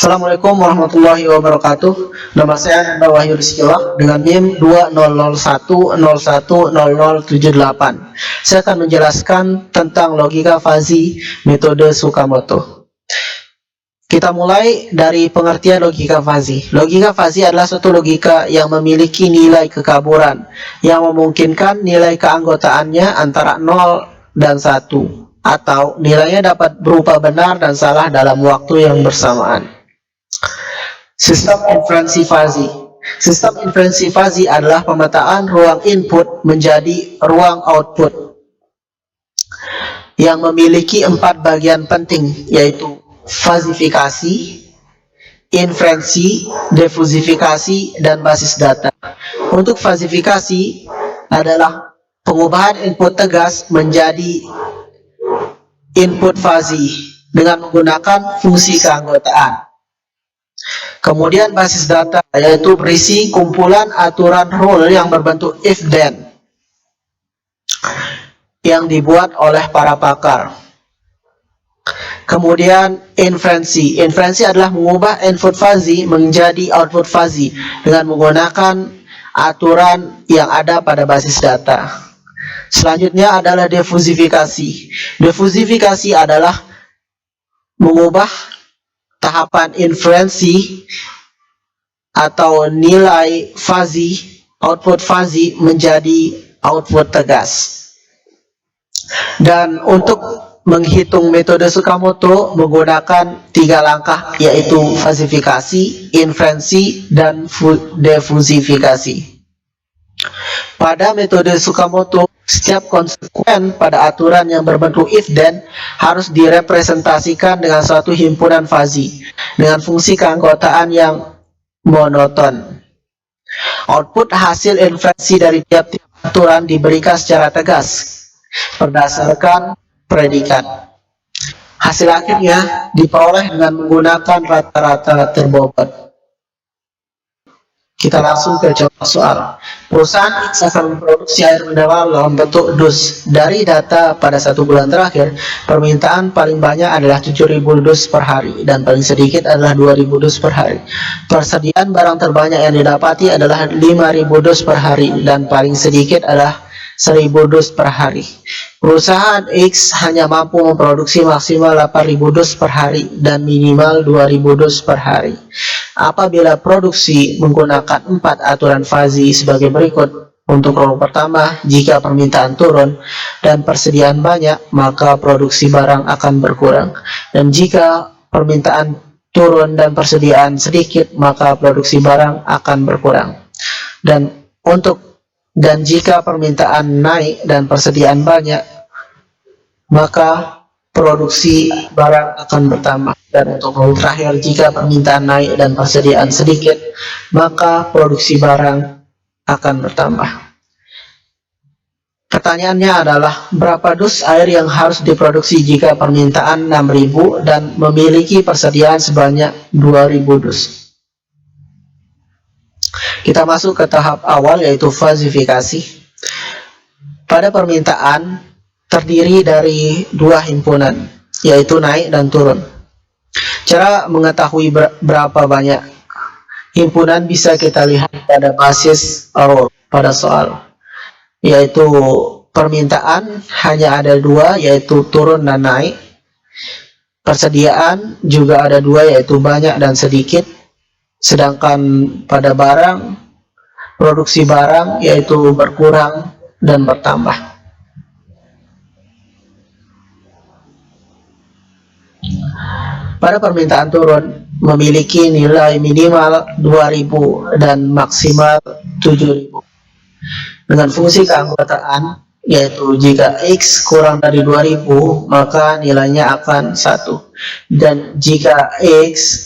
Assalamualaikum warahmatullahi wabarakatuh. Nama saya Nanda Wahyu Rizkyullah dengan NIM 2001010078. Saya akan menjelaskan tentang logika fazi metode Tsukamoto. Kita mulai dari pengertian logika fazi. Logika fazi adalah suatu logika yang memiliki nilai kekaburan yang memungkinkan nilai keanggotaannya antara 0 dan 1, atau nilainya dapat berupa benar dan salah dalam waktu yang bersamaan. Sistem inferensi fazi. Sistem inferensi fazi adalah pemetaan ruang input menjadi ruang output yang memiliki 4 bagian penting, yaitu fazifikasi, inferensi, defusifikasi, dan basis data. Untuk fazifikasi adalah pengubahan input tegas menjadi input fazi dengan menggunakan fungsi keanggotaan. Kemudian basis data yaitu berisi kumpulan aturan rule yang berbentuk if then yang dibuat oleh para pakar. Kemudian inferensi. Inferensi adalah mengubah input fazi menjadi output fazi dengan menggunakan aturan yang ada pada basis data. Selanjutnya adalah defusifikasi. Defusifikasi adalah mengubah tahapan inferensi atau nilai fazi, output fazi menjadi output tegas. Dan untuk menghitung metode Tsukamoto menggunakan 3 langkah, yaitu fazifikasi, inferensi, dan defusifikasi. Pada metode Tsukamoto, setiap konsekuen pada aturan yang berbentuk if then harus direpresentasikan dengan suatu himpunan fazi dengan fungsi keanggotaan yang monoton. Output hasil inferensi dari tiap-tiap aturan diberikan secara tegas berdasarkan predikat. Hasil akhirnya diperoleh dengan menggunakan rata-rata terbobot. Kita langsung ke contoh soal. Perusahaan X akan memproduksi air mineral dalam bentuk dus. Dari data pada 1 bulan terakhir, permintaan paling banyak adalah 7.000 dus per hari dan paling sedikit adalah 2.000 dus per hari. Persediaan barang terbanyak yang didapati adalah 5.000 dus per hari dan paling sedikit adalah 1.000 dus per hari. Perusahaan X hanya mampu memproduksi maksimal 8.000 dus per hari dan minimal 2.000 dus per hari. Apabila produksi menggunakan 4 aturan fazi sebagai berikut. Untuk rule pertama, jika permintaan turun dan persediaan banyak, maka produksi barang akan berkurang. Dan jika permintaan turun dan persediaan sedikit, maka produksi barang akan berkurang. Dan jika permintaan naik dan persediaan banyak, maka produksi barang akan bertambah. Dan untuk rule terakhir, jika permintaan naik dan persediaan sedikit, maka produksi barang akan bertambah. Pertanyaannya adalah, berapa dus air yang harus diproduksi jika permintaan 6.000 dan memiliki persediaan sebanyak 2.000 dus? Kita masuk ke tahap awal, yaitu fazifikasi. Pada permintaan terdiri dari 2 himpunan, yaitu naik dan turun. Cara mengetahui berapa banyak himpunan bisa kita lihat pada basis rule pada soal, yaitu permintaan hanya ada 2, yaitu turun dan naik. Persediaan juga ada 2, yaitu banyak dan sedikit. Sedangkan pada barang, produksi barang yaitu berkurang dan bertambah. Pada permintaan turun memiliki nilai minimal 2.000 dan maksimal 7.000. Dengan fungsi keanggotaan, yaitu jika X kurang dari 2.000 maka nilainya akan 1, dan jika X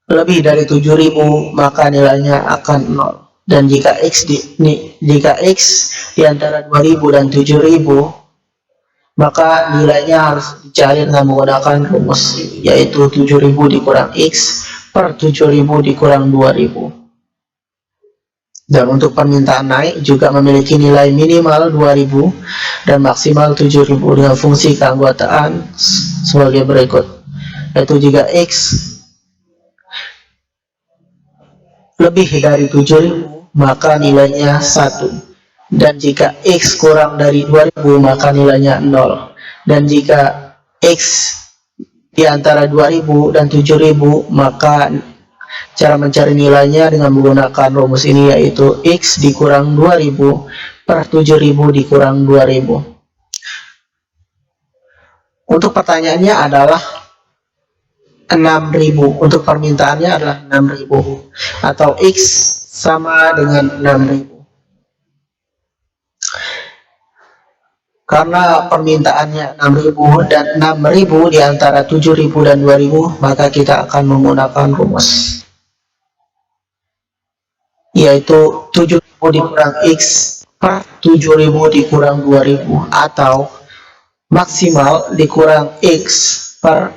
lebih dari 7.000 maka nilainya akan 0. Dan jika X di antara 2.000 dan 7.000, maka nilainya harus dicari dengan menggunakan rumus, yaitu 7.000 dikurang X per 7.000 dikurang 2.000. Dan untuk permintaan naik juga memiliki nilai minimal 2.000 dan maksimal 7.000 dengan fungsi keanggotaan sebagai berikut. yaitu jika X lebih dari 7.000 maka nilainya 1, dan jika X kurang dari 2.000 maka nilainya 0, dan jika X di antara 2.000 dan 7.000 maka cara mencari nilainya dengan menggunakan rumus ini, yaitu X dikurang 2.000 per 7.000 dikurang 2.000. Untuk pertanyaannya adalah 6.000, untuk permintaannya adalah 6.000, atau X sama dengan 6.000. Karena permintaannya 6.000 dan 6.000 di antara 7.000 dan 2.000, maka kita akan menggunakan rumus, yaitu 7.000 dikurang X per 7.000 dikurang 2.000, atau maksimal dikurang X per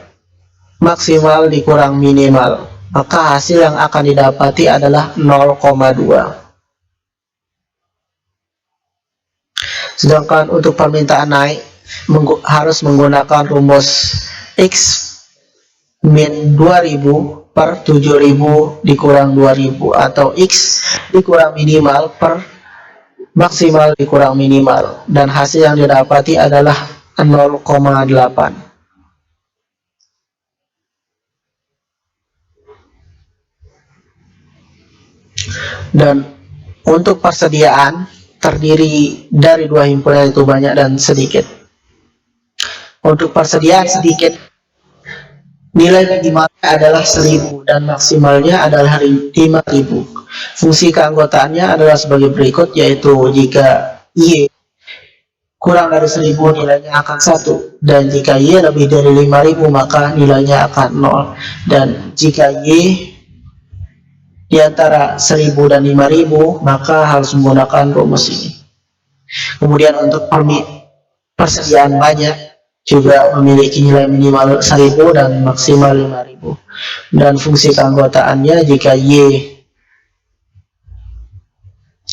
maksimal dikurang minimal. Maka hasil yang akan didapati adalah 0,2. Sedangkan untuk permintaan naik harus menggunakan rumus X min 2.000 per 7.000 dikurang 2.000, atau X dikurang minimal per maksimal dikurang minimal, dan hasil yang didapati adalah 0,8. Dan untuk persediaan terdiri dari dua himpunan, itu banyak dan sedikit. Untuk persediaan sedikit, nilai minimalnya adalah 1.000 dan maksimalnya adalah 5.000. Fungsi keanggotaannya adalah sebagai berikut, yaitu jika Y kurang dari 1.000 nilainya akan 1, dan jika Y lebih dari 5.000 maka nilainya akan 0, dan jika Y di antara 1.000 dan 5.000 maka harus menggunakan rumus ini. Kemudian untuk persediaan banyak juga memiliki nilai minimal 1.000 dan maksimal 5.000, dan fungsi keanggotaannya jika Y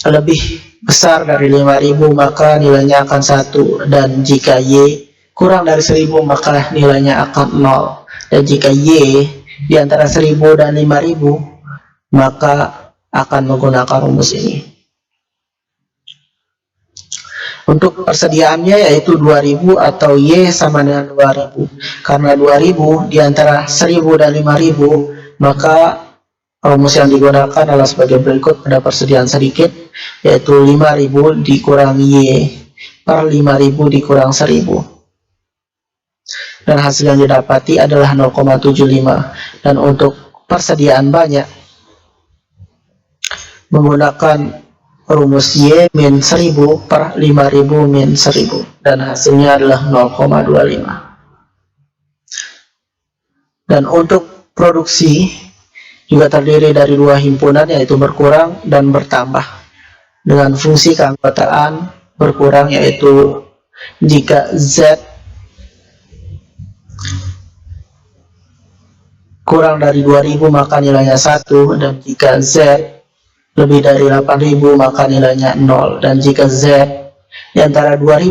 lebih besar dari 5.000 maka nilainya akan 1, dan jika Y kurang dari 1.000 maka nilainya akan 0, dan jika Y di antara 1.000 dan 5.000 maka akan menggunakan rumus ini. Untuk persediaannya yaitu 2.000 atau Y sama dengan 2.000. Karena 2.000 di antara 1.000 dan 5.000 maka rumus yang digunakan adalah sebagai berikut pada persediaan sedikit, yaitu 5.000 dikurang Y per 5.000 dikurang 1.000. Dan hasil yang didapati adalah 0,75. Dan untuk persediaan banyak menggunakan rumus Y min 1.000 per 5.000 min 1.000, dan hasilnya adalah 0,25. Dan untuk produksi juga terdiri dari dua himpunan, yaitu berkurang dan bertambah, dengan fungsi keanggotaan berkurang, yaitu jika Z kurang dari 2.000 maka nilainya 1, dan jika Z lebih dari 8.000 maka nilainya 0, dan jika Z di antara 2.000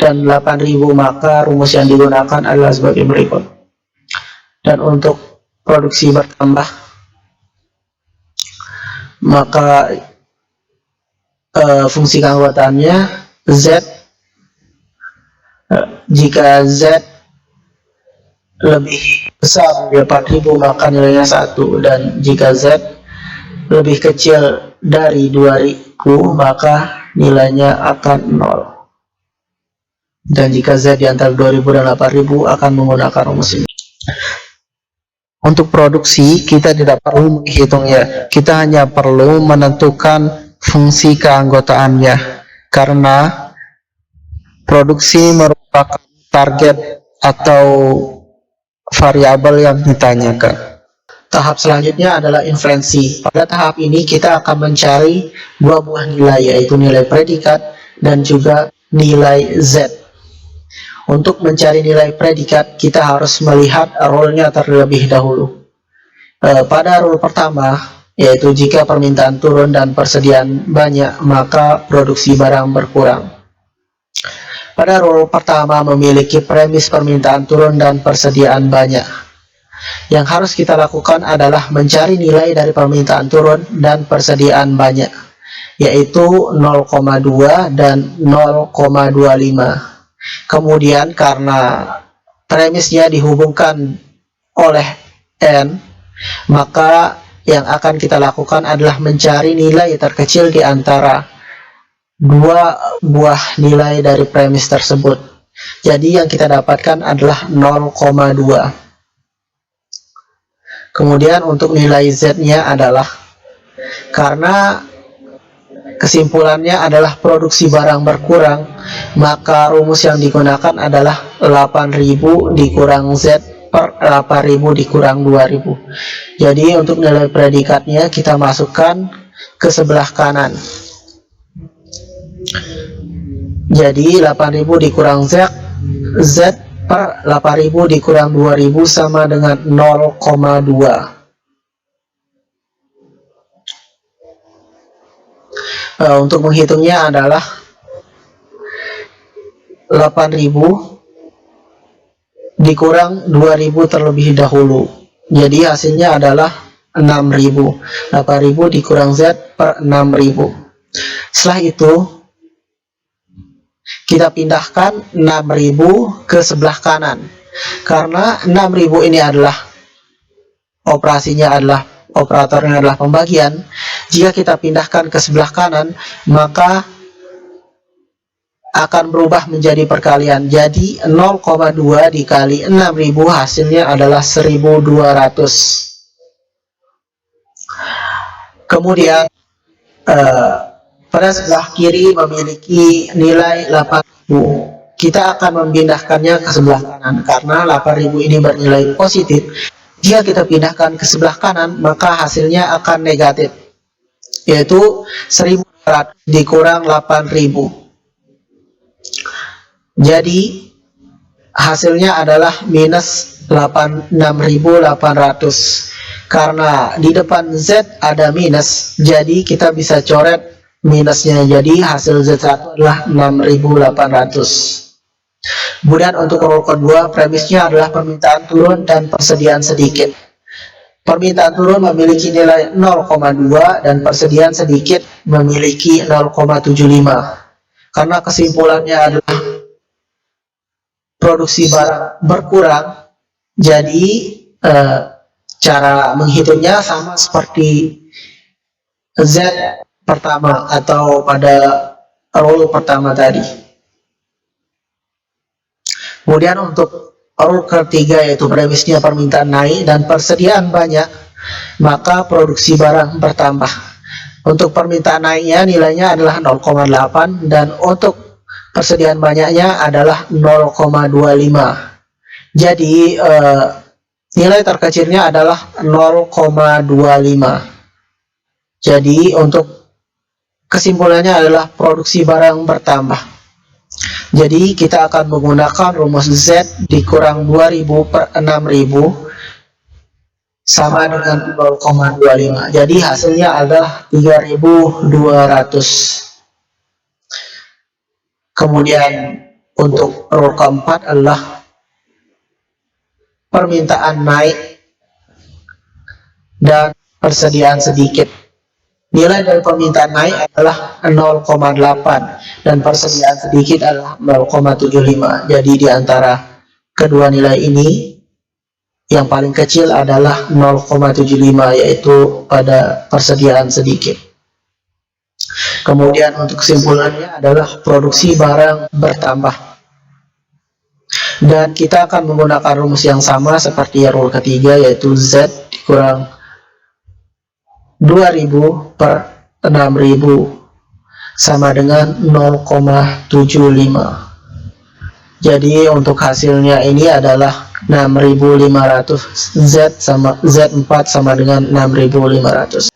dan 8.000 maka rumus yang digunakan adalah sebagai berikut. Dan untuk produksi bertambah maka fungsi keanggotaannya Z, jika Z lebih besar dari 8.000 maka nilainya 1, dan jika Z lebih kecil dari 2.000 maka nilainya akan 0, dan jika Z di antara 2.000 dan 8.000 akan menggunakan rumus ini. Untuk produksi kita tidak perlu menghitungnya, kita hanya perlu menentukan fungsi keanggotaannya, karena produksi merupakan target atau variabel yang ditanyakan. Tahap selanjutnya adalah inferensi. Pada tahap ini kita akan mencari dua buah nilai, yaitu nilai predikat dan juga nilai Z. Untuk mencari nilai predikat kita harus melihat rule-nya terlebih dahulu. Pada rule pertama, yaitu jika permintaan turun dan persediaan banyak maka produksi barang berkurang. Pada rule pertama memiliki premis permintaan turun dan persediaan banyak. Yang harus kita lakukan adalah mencari nilai dari permintaan turun dan persediaan banyak, yaitu 0,2 dan 0,25. Kemudian karena premisnya dihubungkan oleh N, maka yang akan kita lakukan adalah mencari nilai terkecil di antara dua buah nilai dari premis tersebut. Jadi yang kita dapatkan adalah 0,2. Kemudian untuk nilai Z-nya adalah, karena kesimpulannya adalah produksi barang berkurang, maka rumus yang digunakan adalah 8.000 dikurang Z per 8.000 dikurang 2.000. Jadi untuk nilai predikatnya kita masukkan ke sebelah kanan. Jadi 8.000 dikurang Z per 8.000 dikurang 2.000 sama dengan 0,2. Untuk menghitungnya adalah 8.000 dikurang 2.000 terlebih dahulu. Jadi hasilnya adalah 6.000. 8.000 dikurang Z per 6.000. Setelah itu kita pindahkan 6.000 ke sebelah kanan. Karena 6.000 ini adalah operatornya adalah pembagian. Jika kita pindahkan ke sebelah kanan, maka akan berubah menjadi perkalian. Jadi 0,2 dikali 6.000 hasilnya adalah 1.200. Kemudian pada sebelah kiri memiliki nilai 8.000. Kita akan memindahkannya ke sebelah kanan karena 8.000 ini bernilai positif. Jika kita pindahkan ke sebelah kanan, maka hasilnya akan negatif, yaitu 1.200 dikurang 8.000. Jadi hasilnya adalah minus 6.800. Karena di depan Z ada minus, jadi kita bisa coret minusnya. Jadi hasil Z1 adalah 6.800. Kemudian untuk rule kedua, premisnya adalah permintaan turun dan persediaan sedikit. Permintaan turun memiliki nilai 0,2 dan persediaan sedikit memiliki 0,75. Karena kesimpulannya adalah produksi barang berkurang, jadi cara menghitungnya sama seperti Z pertama atau pada rule pertama tadi. Kemudian untuk rule ketiga, yaitu premisnya permintaan naik dan persediaan banyak, maka produksi barang bertambah. Untuk permintaan naiknya nilainya adalah 0,8 dan untuk persediaan banyaknya adalah 0,25. Jadi nilai terkecilnya adalah 0,25. Jadi untuk kesimpulannya adalah produksi barang bertambah. Jadi kita akan menggunakan rumus Z dikurang 2.000 per 6.000 sama dengan 0,25. Jadi hasilnya adalah 3.200. Kemudian untuk rule keempat adalah permintaan naik dan persediaan sedikit. Nilai dari permintaan naik adalah 0,8 dan persediaan sedikit adalah 0,75. Jadi di antara kedua nilai ini yang paling kecil adalah 0,75, yaitu pada persediaan sedikit. Kemudian untuk kesimpulannya adalah produksi barang bertambah. Dan kita akan menggunakan rumus yang sama seperti rule ketiga, yaitu Z dikurang 2.000 per 6.000 sama dengan 0,75. Jadi untuk hasilnya ini adalah 6.500. Z4 sama dengan 6.500.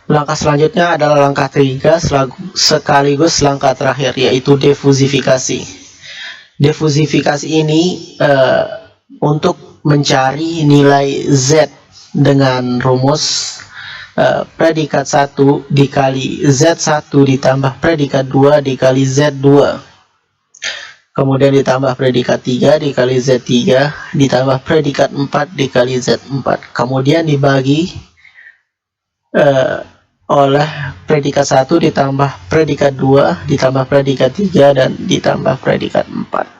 Langkah selanjutnya adalah langkah ketiga sekaligus langkah terakhir, yaitu defusifikasi. Defusifikasi ini untuk mencari nilai Z dengan rumus predikat 1 dikali Z1 ditambah predikat 2 dikali Z2. kemudian ditambah predikat 3 dikali Z3, ditambah predikat 4 dikali Z4, kemudian dibagi oleh predikat 1 ditambah predikat 2 ditambah predikat 3 dan ditambah predikat 4.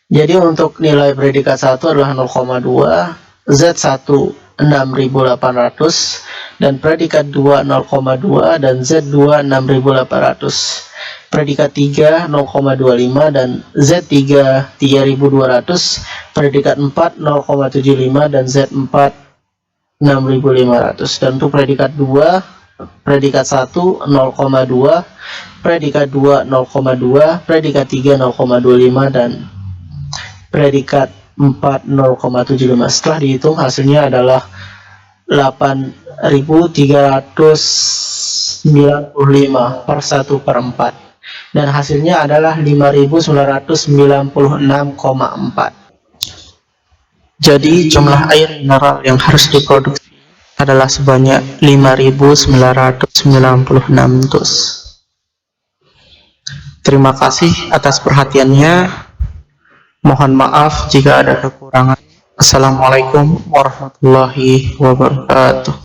Jadi untuk nilai predikat 1 adalah 0,2, Z1 6.800 dan predikat 2 0,2 dan Z2 6.800. Predikat 3 0,25 dan Z3 3.200, predikat 4 0,75 dan Z4 6.500. Dan untuk predikat 2, predikat 1 0,2, predikat 2 0,2, predikat 3 0,25 dan predikat 4 0,75. Setelah dihitung hasilnya adalah 8.395 per 1/4 dan hasilnya adalah 5.996,4. Jadi jumlah air mineral yang harus diproduksi adalah sebanyak 5.996 dus. Terima kasih atas perhatiannya. Mohon maaf jika ada kekurangan. Assalamualaikum warahmatullahi wabarakatuh.